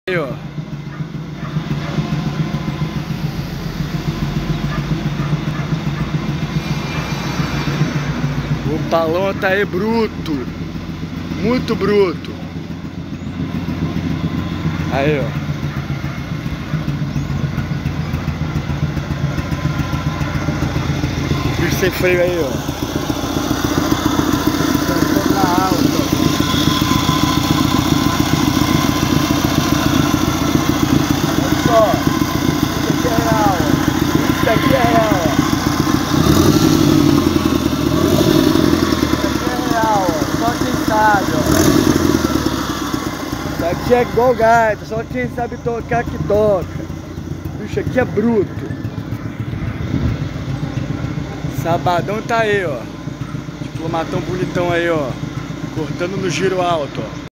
Aí, ó. O Palonta aí bruto. Muito bruto. Aí, ó. O bicho sem freio aí, ó. Isso aqui é real, ó. Isso aqui é real, ó. Só quem sabe, ó. Isso aqui é igual gaita, só quem sabe tocar que toca. Bicho, aqui é bruto. Sabadão tá aí, ó. Diplomatão bonitão aí, ó. Cortando no giro alto, ó.